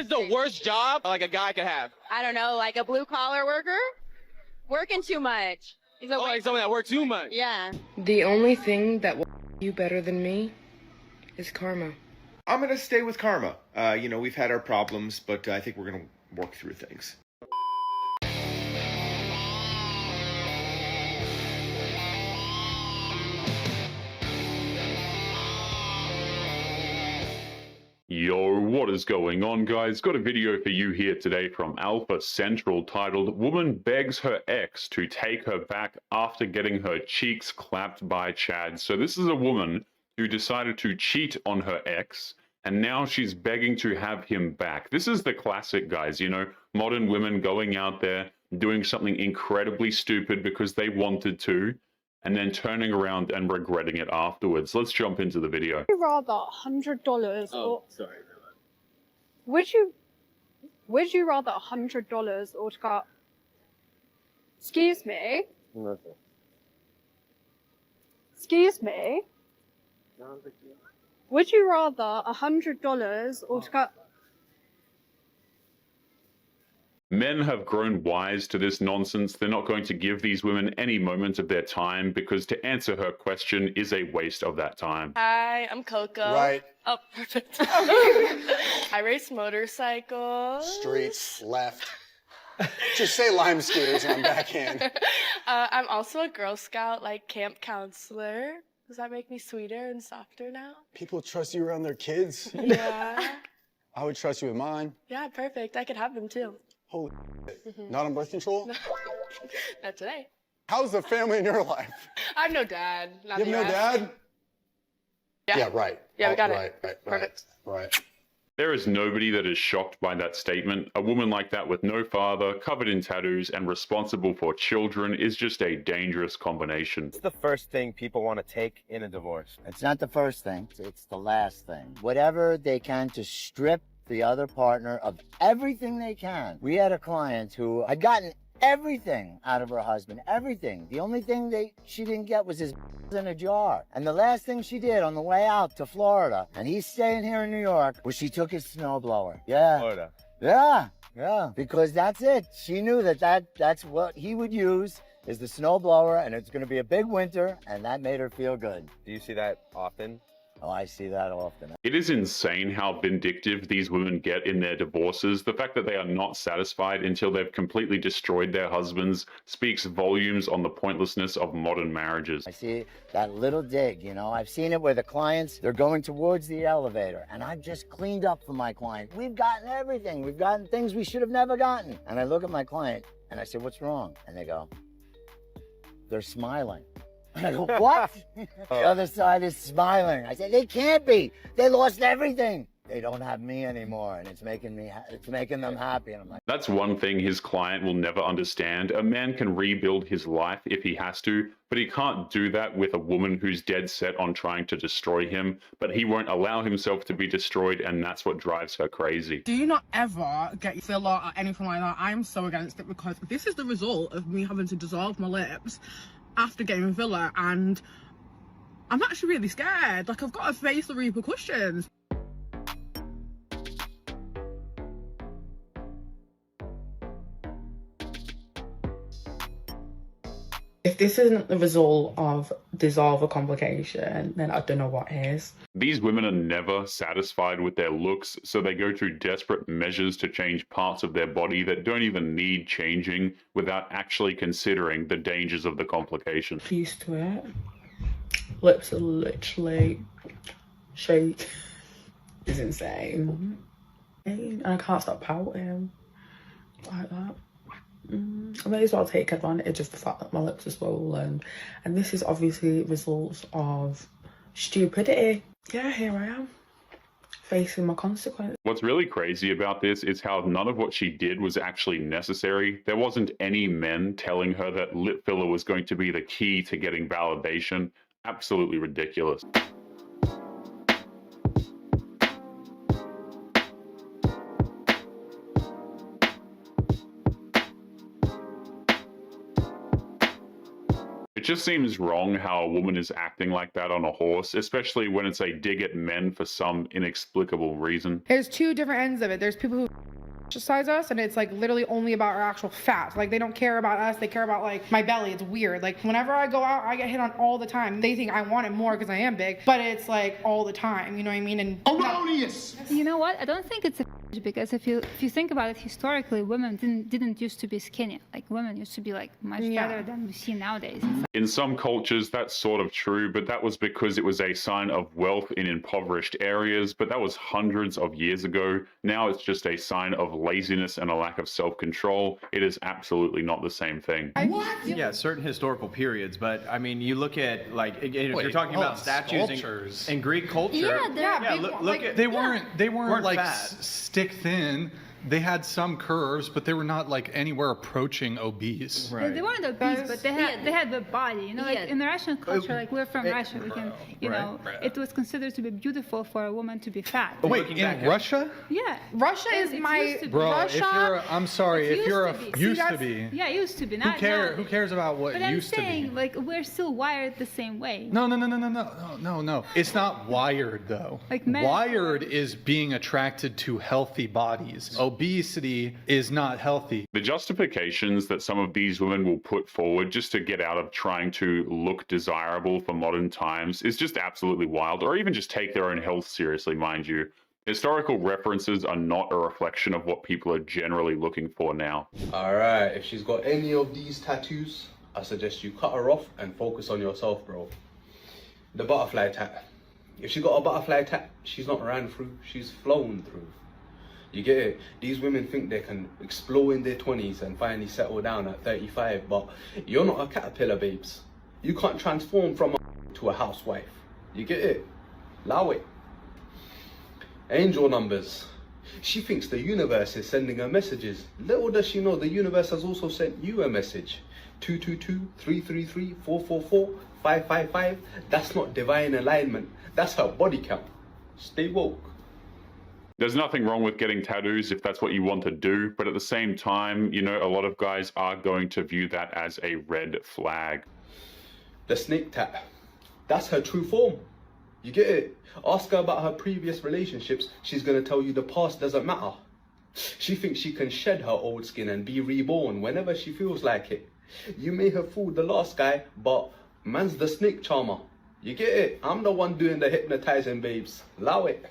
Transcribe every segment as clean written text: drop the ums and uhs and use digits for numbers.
It's the worst job like a guy could have. I don't know, like a blue collar worker? Working too much. Oh, like someone that works too much. Yeah. The only thing that will you better than me is karma. I'm gonna stay with karma. You know, we've had our problems, but I think we're gonna work through things. Yo, what is going on, guys? Got a video for you here today from Alpha Central titled "Woman Begs Her Ex to Take Her Back After Getting Her Cheeks Clapped by Chad." So this is a woman who decided to cheat on her ex, and now she's begging to have him back. This is the classic, guys, you know, modern women going out there, doing something incredibly stupid because they wanted to, and then turning around and regretting it afterwards. Let's jump into the video. Would you rather $100 or sorry. would you rather $100 or to go? Excuse me. Nothing. Excuse me. Would you rather $100 or to go? Men have grown wise to this nonsense. They're not going to give these women any moment of their time because to answer her question is a waste of that time. Hi, I'm Coco. Right. Oh, perfect. I race motorcycles. Streets, left. Just say lime scooters and I'm back in. I'm also a Girl Scout, like camp counselor. Does that make me sweeter and softer now? People trust you around their kids. Yeah. I would trust you with mine. Yeah, perfect. I could have them too. Holy shit. Not on birth control? Not today. How's the family in your life? I have no dad. Not You have no dad? Yeah, right. Yeah, we got right, it. Right, Perfect. Right. There is nobody that is shocked by that statement. A woman like that with no father, covered in tattoos, and responsible for children is just a dangerous combination. What's the first thing people want to take in a divorce? It's not the first thing, it's the last thing. Whatever they can to strip the other partner of everything they can. We had a client who had gotten everything out of her husband, everything. The only thing she didn't get was his in a jar. And the last thing she did on the way out to Florida, and he's staying here in New York, was she took his snowblower. Yeah. Florida. Yeah, because that's it. She knew that's what he would use is the snowblower, and it's going to be a big winter, and that made her feel good. Do you see that often? Oh, I see that often. It is insane how vindictive these women get in their divorces. The fact that they are not satisfied until they've completely destroyed their husbands speaks volumes on the pointlessness of modern marriages. I see that little dig, you know. I've seen it where the clients, they're going towards the elevator, and I've just cleaned up for my client. We've gotten everything. We've gotten things we should have never gotten. And I look at my client, and I say, what's wrong? And they go, they're smiling. And I go, what? The other side is smiling. I said, they can't be. They lost everything. They don't have me anymore, and it's making them happy. And I'm like, that's one thing his client will never understand. A man can rebuild his life if he has to, but he can't do that with a woman who's dead set on trying to destroy him, but he won't allow himself to be destroyed, and that's what drives her crazy. Do you not ever get filler or anything like that? I'm so against it because this is the result of me having to dissolve my lips after getting filler, and I'm actually really scared. Like, I've got to face the repercussions. If this isn't the result of dissolve a complication, then I don't know what is. These women are never satisfied with their looks, so they go to desperate measures to change parts of their body that don't even need changing without actually considering the dangers of the complication. Used to it. Lips are literally shake. It's insane. And I can't stop pouting like that. I may as well take advantage of the fact that my lips are swollen, and this is obviously results of stupidity. Yeah, here I am, facing my consequences. What's really crazy about this is how none of what she did was actually necessary. There wasn't any men telling her that lip filler was going to be the key to getting validation. Absolutely ridiculous. It just seems wrong how a woman is acting like that on a horse, especially when it's a dig at men for some inexplicable reason. There's two different ends of it. There's people who size us, and it's like literally only about our actual fat. Like they don't care about us, they care about like my belly. It's weird. Like whenever I go out, I get hit on all the time. They think I want it more because I am big, but it's like all the time, you know what I mean? And Erroneous! You know what? I don't think it's a because if you think about it historically, women didn't used to be skinny. Like women used to be like much better than we see nowadays. In some cultures, that's sort of true, but that was because it was a sign of wealth in impoverished areas, but that was hundreds of years ago. Now it's just a sign of laziness and a lack of self-control. It is absolutely not the same thing. What? Yeah, certain historical periods, but I mean, you look at like if you're talking about statues in Greek culture. Look at they weren't like fat. Stick thin. They had some curves, but they were not like anywhere approaching obese. Right. They weren't obese, but they had the body. You know, like in the Russian culture, like we're from Russia, we can, you know, it was considered to be beautiful for a woman to be fat. Oh, wait, in Russia? Yeah. Russia is my bro. Russia, if you're, I'm sorry, if you're a used to be. Yeah, used to be. Who cares about what used to be? But I'm saying, like, we're still wired the same way. No. It's not wired though. Like wired is being attracted to healthy bodies. Obesity is not healthy. The justifications that some of these women will put forward just to get out of trying to look desirable for modern times is just absolutely wild, or even just take their own health seriously, mind you. Historical references are not a reflection of what people are generally looking for now. Alright, if she's got any of these tattoos, I suggest you cut her off and focus on yourself, bro. The butterfly tat. If she got a butterfly tat, she's not ran through, she's flown through. You get it? These women think they can explore in their 20s and finally settle down at 35, but you're not a caterpillar, babes. You can't transform from a to a housewife. You get it? Allow it. Angel numbers. She thinks the universe is sending her messages. Little does she know the universe has also sent you a message. 222, 333, 444, 555. That's not divine alignment. That's her body count. Stay woke. There's nothing wrong with getting tattoos if that's what you want to do, but at the same time, you know, a lot of guys are going to view that as a red flag. The snake tat. That's her true form. You get it? Ask her about her previous relationships. She's going to tell you the past doesn't matter. She thinks she can shed her old skin and be reborn whenever she feels like it. You may have fooled the last guy, but man's the snake charmer. You get it? I'm the one doing the hypnotizing, babes. Allow it.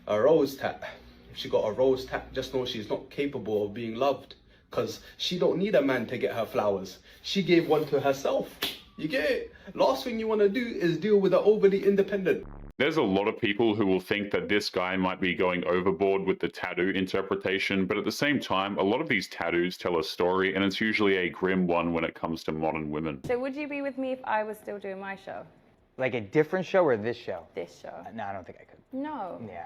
A rose tat. If she got a rose tat, just know she's not capable of being loved. Because she don't need a man to get her flowers. She gave one to herself. You get it? Last thing you want to do is deal with an overly independent. There's a lot of people who will think that this guy might be going overboard with the tattoo interpretation, but at the same time, a lot of these tattoos tell a story, and it's usually a grim one when it comes to modern women. So would you be with me if I was still doing my show? Like a different show or this show? This show. No, I don't think I could. No. Yeah.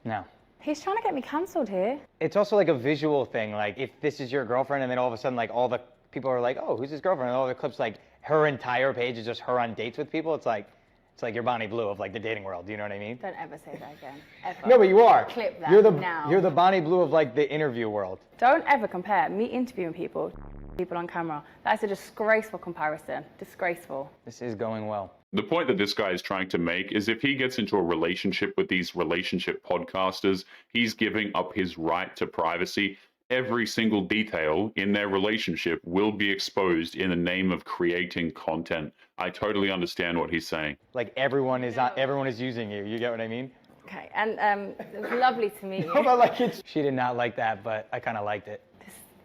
No. He's trying to get me cancelled here. It's also like a visual thing. Like if this is your girlfriend and then all of a sudden like all the people are like, oh, who's his girlfriend? And all the clips like her entire page is just her on dates with people. It's like your Bonnie Blue of like the dating world. Do you know what I mean? Don't ever say that again. Ever. No, but you are. Clip that now. You're the Bonnie Blue of like the interview world. Don't ever compare me interviewing people on camera. That's a disgraceful comparison. Disgraceful. This is going well. The point that this guy is trying to make is if he gets into a relationship with these relationship podcasters, he's giving up his right to privacy. Every single detail in their relationship will be exposed in the name of creating content. I totally understand what he's saying. Like everyone is using you. You get what I mean? Okay, and it was lovely to meet you. No, but like she did not like that, but I kind of liked it.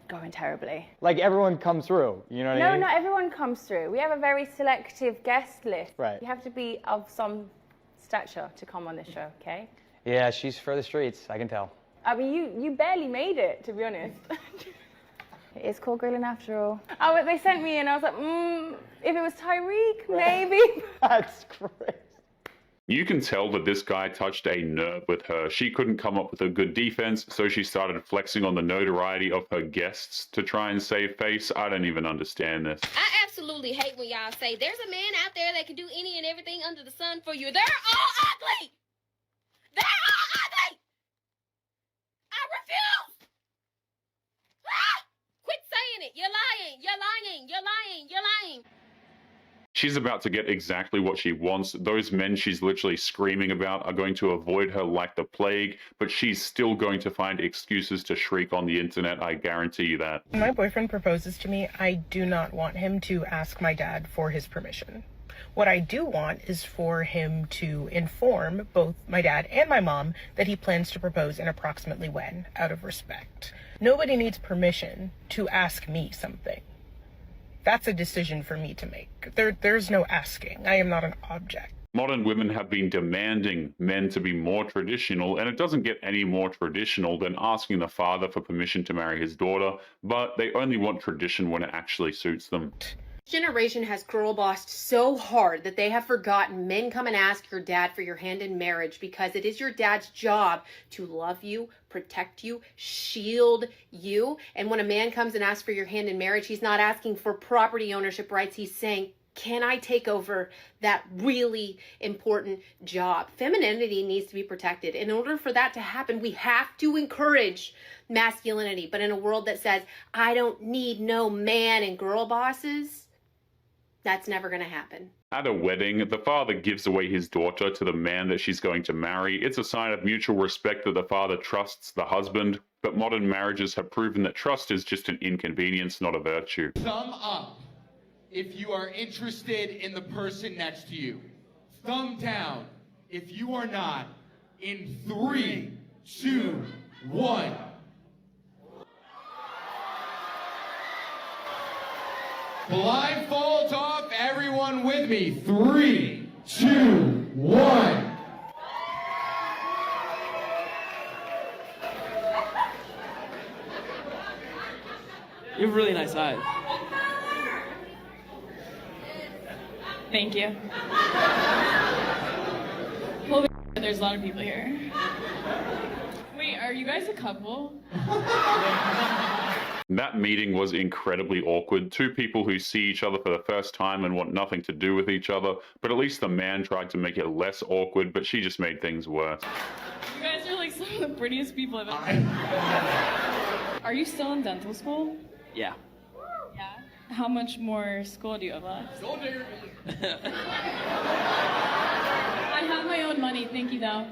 Going terribly. Like everyone comes through, you know what I mean? No, not everyone comes through. We have a very selective guest list. Right. You have to be of some stature to come on this show, okay? Yeah, she's for the streets, I can tell. I mean, you barely made it, to be honest. It is called grilling after all. Oh, but they sent me in, I was like, if it was Tyreek, maybe. That's great. You can tell that this guy touched a nerve with her. She couldn't come up with a good defense, so she started flexing on the notoriety of her guests to try and save face. I don't even understand this. I absolutely hate when y'all say there's a man out there that can do any and everything under the sun for you. They're all ugly. They're all ugly. I refuse. Ah! Quit saying it. You're lying. You're lying. You're lying. You're lying. She's about to get exactly what she wants. Those men she's literally screaming about are going to avoid her like the plague, but she's still going to find excuses to shriek on the internet, I guarantee you that. When my boyfriend proposes to me, I do not want him to ask my dad for his permission. What I do want is for him to inform both my dad and my mom that he plans to propose and approximately when, out of respect. Nobody needs permission to ask me something. That's a decision for me to make. There's no asking. I am not an object. Modern women have been demanding men to be more traditional, and it doesn't get any more traditional than asking the father for permission to marry his daughter, but they only want tradition when it actually suits them. Generation has girl bossed so hard that they have forgotten men come and ask your dad for your hand in marriage because it is your dad's job to love you, protect you, shield you. And when a man comes and asks for your hand in marriage, he's not asking for property ownership rights. He's saying, can I take over that really important job? Femininity needs to be protected. In order for that to happen, we have to encourage masculinity. But in a world that says, I don't need no man and girl bosses, that's never going to happen. At a wedding, the father gives away his daughter to the man that she's going to marry. It's a sign of mutual respect that the father trusts the husband, but modern marriages have proven that trust is just an inconvenience, not a virtue. Thumb up if you are interested in the person next to you. Thumb down if you are not. In 3, 2, 1. Blindfolds off, everyone with me. 3, 2, 1. You have really nice eyes. Thank you. Well, there's a lot of people here. Wait, are you guys a couple? That meeting was incredibly awkward. Two people who see each other for the first time and want nothing to do with each other, but at least the man tried to make it less awkward, but she just made things worse. You guys are like some of the prettiest people I've ever met. Are you still in dental school? Yeah. Yeah. How much more school do you have left? I have my own money, thank you though.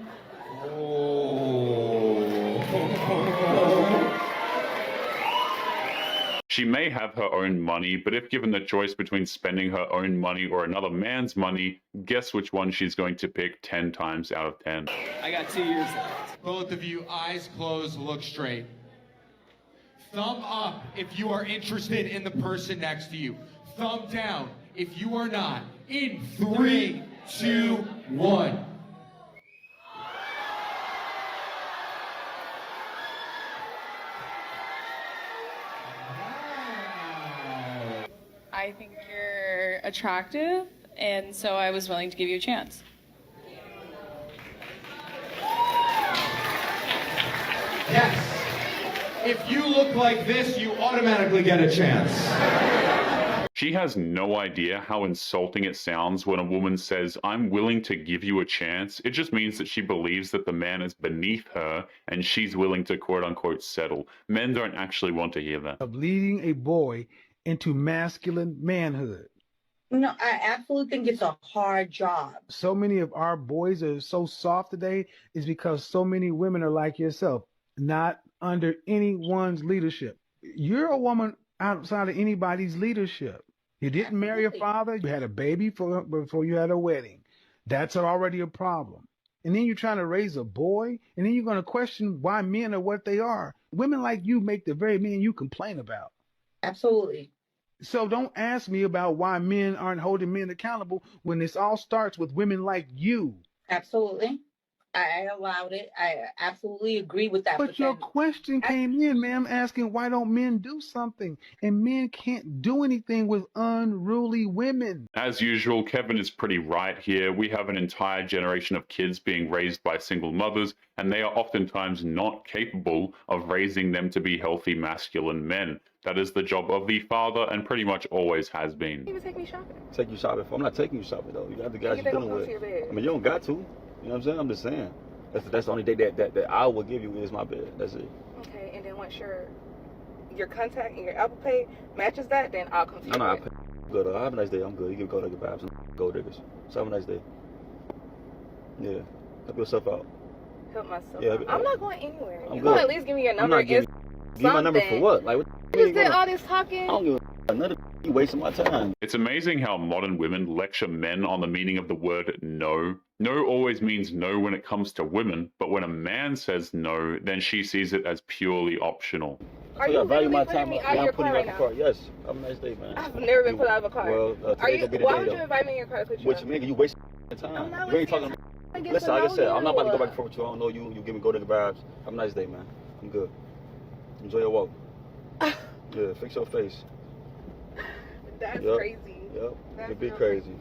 She may have her own money, but if given the choice between spending her own money or another man's money, guess which one she's going to pick 10 times out of 10. I got 2 years left. Both of you, eyes closed, look straight. Thumb up if you are interested in the person next to you. Thumb down if you are not. In 3, 2, 1. I think you're attractive, and so I was willing to give you a chance. Yes. If you look like this, you automatically get a chance. She has no idea how insulting it sounds when a woman says, I'm willing to give you a chance. It just means that she believes that the man is beneath her and she's willing to quote unquote settle. Men don't actually want to hear that. Of leading a boy into masculine manhood. No, I absolutely think it's a hard job. So many of our boys are so soft today is because so many women are like yourself, not under anyone's leadership. You're a woman outside of anybody's leadership. You didn't marry a father. You had a baby before you had a wedding. That's already a problem. And then you're trying to raise a boy, and then you're going to question why men are what they are. Women like you make the very men you complain about. Absolutely. So don't ask me about why men aren't holding men accountable when this all starts with women like you. Absolutely. I allowed it. I absolutely agree with that. But your question came in, ma'am, asking why don't men do something? And men can't do anything with unruly women. As usual, Kevin is pretty right here. We have an entire generation of kids being raised by single mothers, and they are oftentimes not capable of raising them to be healthy masculine men. That is the job of the father and pretty much always has been. You can take me shopping. Take you shopping? I'm not taking you shopping, though. You got the guys you're dealing with. I mean, you don't got to. You know what I'm saying? I'm just saying. That's the only day that I will give you is my bed. That's it. Okay, and then once your contact and your Apple Pay matches that, then I'll come to you. No, good. Have a nice day. I'm good. You can go to your vibes and gold diggers. So have a nice day. Yeah. Help yourself out. Help myself. Yeah, I'm not going anywhere. I'm You good. gonna at least give me your number. Give my number for what? Like, what You just did all this talking. I don't give a none of you wasting my time. It's amazing how modern women lecture men on the meaning of the word no. No always means no when it comes to women, but when a man says no, then she sees it as purely optional. Are you value my putting time? me out of your car right now? Yes. Have a nice day, man. I've never been put out of a car. Well, Are you? today Why gonna be the would day, you though. invite me in your car to put you Which out? man, you wasting time. I'm not You ain't wasting talking. I get Listen, to like I know said, I'm not about to go you. back and forth with you. I don't know you. You give me go to the vibes. Have a nice day, man. I'm good. Enjoy your walk. Yeah, fix your face. That's Yep. crazy. Yep. That's It'd be real crazy.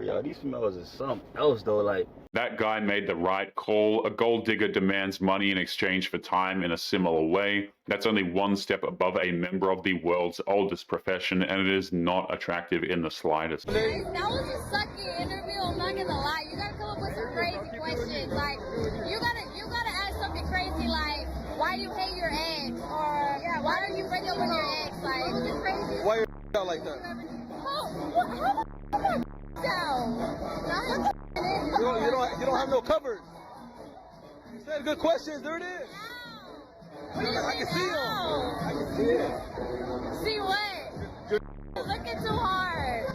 Y'all, these females is something else though. Like, that guy made the right call. A gold digger demands money in exchange for time in a similar way. That's only one step above a member of the world's oldest profession, and it is not attractive in the slightest. That was a sucky interview, I'm not gonna lie. You gotta come up with some crazy questions. Like, you gotta ask something crazy like, why do you hate your ex? Or, yeah, why don't you break up with your ex? Like, it's crazy. Why you out like that? How down? You don't have no cover. You said good questions. There it is. I can see them. I can see it. See what? You're looking too hard.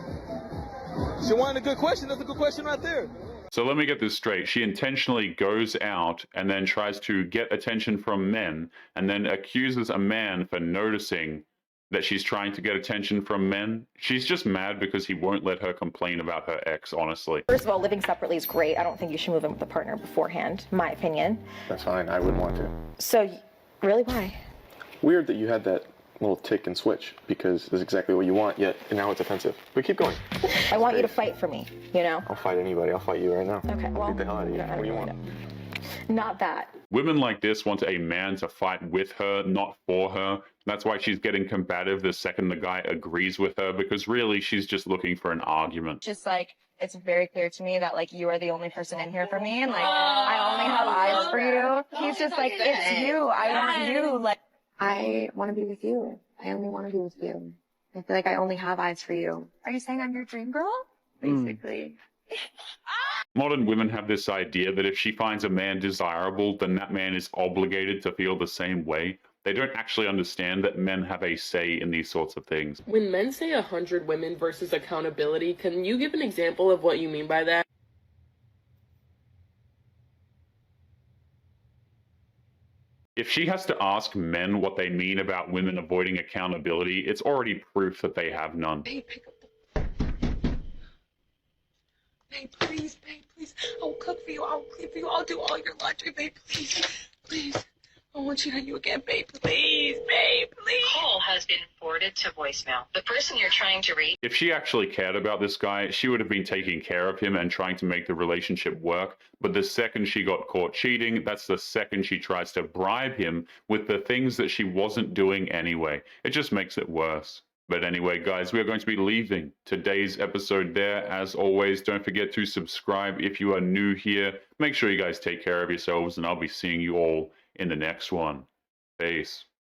She wanted a good question. That's a good question right there. So let me get this straight. She intentionally goes out and then tries to get attention from men and then accuses a man for noticing that she's trying to get attention from men. She's just mad because he won't let her complain about her ex, honestly. First of all, living separately is great. I don't think you should move in with a partner beforehand, my opinion. That's fine. I wouldn't want to. So, really, why? Weird that you had that little tick and switch, because it's exactly what you want, yet now it's offensive. But keep going. I want you to fight for me, you know? I'll fight anybody. I'll fight you right now. Okay, well, Get the hell out of here. What do you want? Not that. Women like this want a man to fight with her, not for her. That's why she's getting combative the second the guy agrees with her, because really she's just looking for an argument. Just like, it's very clear to me that like you are the only person in here for me, and like I only have eyes for you. He's just like, it's you. I want you. Like, I want to be with you. I only want to be with you. I feel like I only have eyes for you. Are you saying I'm your dream girl? Basically. Modern women have this idea that if she finds a man desirable, then that man is obligated to feel the same way. They don't actually understand that men have a say in these sorts of things. When men say 100 women versus accountability, can you give an example of what you mean by that? If she has to ask men what they mean about women avoiding accountability, it's already proof that they have none. Babe, pick up the... Babe, please, I'll cook for you, I'll clean for you, I'll do all your laundry, babe, please. I won't cheat on you again, babe, please. Call has been forwarded to voicemail. The person you're trying to reach. If she actually cared about this guy, she would have been taking care of him and trying to make the relationship work. But the second she got caught cheating, that's the second she tries to bribe him with the things that she wasn't doing anyway. It just makes it worse. But anyway, guys, we are going to be leaving today's episode there. As always, don't forget to subscribe if you are new here. Make sure you guys take care of yourselves, and I'll be seeing you all in the next one. Peace.